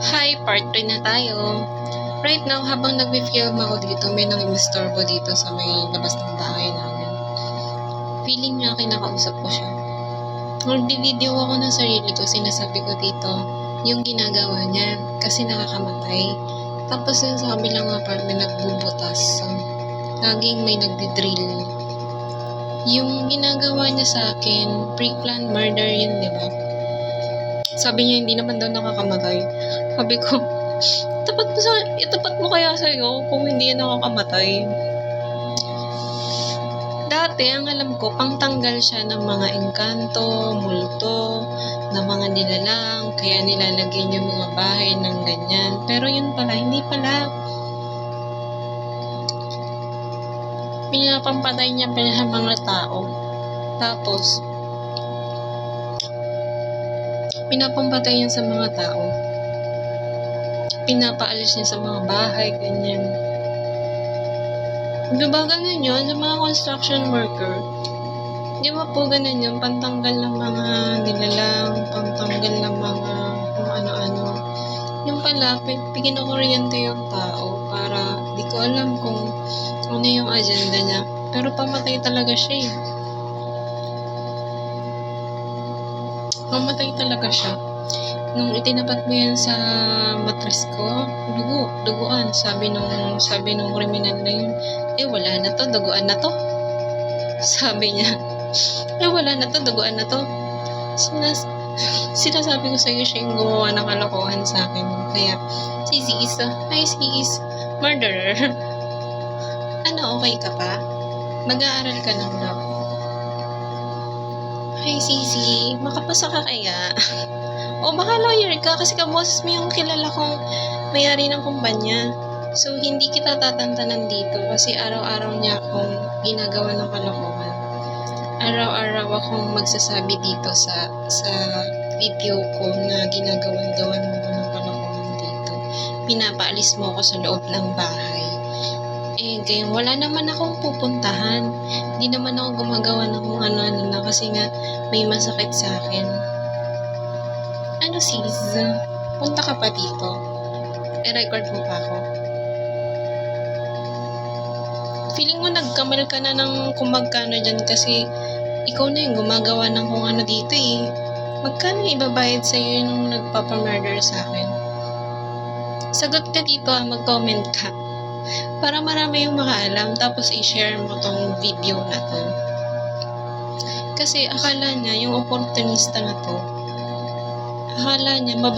Hi, part 3 na tayo. Right now, habang nag-film ako dito, may nang-istorbo dito sa may labas ng bahay namin. Feeling niya kinakausap ko siya. Nag-video ako ng sarili ko, sinasabi ko dito, yung ginagawa niya, kasi nakakamatay. Tapos yun sa kabilang apartment, nagbubutas. Laging may nagdi-drill. Yung ginagawa niya sa akin, pre-planned murder yun, di ba? Sabi niya, hindi naman daw nakakamatay. Sabi ko, itapat mo kaya sa'yo kung hindi yan nakakamatay. Dati, ang alam ko, pangtanggal siya ng mga engkanto, multo, ng mga nilalang, kaya nilalagyan yung mga bahay ng ganyan. Pero yun pala, hindi pala. Pinapampatay niya pala sa mga tao. Tapos, pinapampatay niya sa mga tao. Pinapaalis niya sa mga bahay, ganyan. Diba ganun yun? Sa mga construction worker, di ba po ganun yun? Pantanggal ng mga nilalang, pantanggal ng mga kung ano-ano. Yung pala, pinag-oriente yung tao para di ko alam kung ano yung agenda niya. Pero pamatay talaga siya eh. Pamatay talaga siya. Nung itinapat mo yan sa mattress ko, duguan. Sabi nung kriminal na yun, wala na to, duguan na to. Sabi niya, wala na to, duguan na to. Sinasabi ko sa'yo siya yung gumawa ng kalokohan sa akin. Kaya, si sis, murderer. Ano, okay ka pa? Mag-aaral ka lang daw. Hi, Sisi, makapasa ka kaya? O baka lawyer ka kasi kaboses mo yung kilala kong may-ari ng kumpanya. So, hindi kita tatantanan dito kasi araw-araw niya akong ginagawa ng kalokohan. Araw-araw akong magsasabi dito sa video ko na ginagawan-gawan mo ng kalokohan dito. Pinapaalis mo ako sa loob ng bahay. Ngayon, wala naman akong pupuntahan. Hindi naman ako gumagawa ng kung ano-ano na kasi nga may masakit sa akin. Ano sis? Punta ka pa dito? I-record mo pa ako? Feeling mo nagkamal ka na ng kung magkano dyan kasi ikaw na yung gumagawa ng kung ano dito eh. Magkano ibabayad sa'yo yung nagpapamurder sa akin? Sagot ka dito mag-comment ka. Para marami yung makaalam tapos i-share mo tong video na to. Kasi akala niya yung opportunista na to, akala niya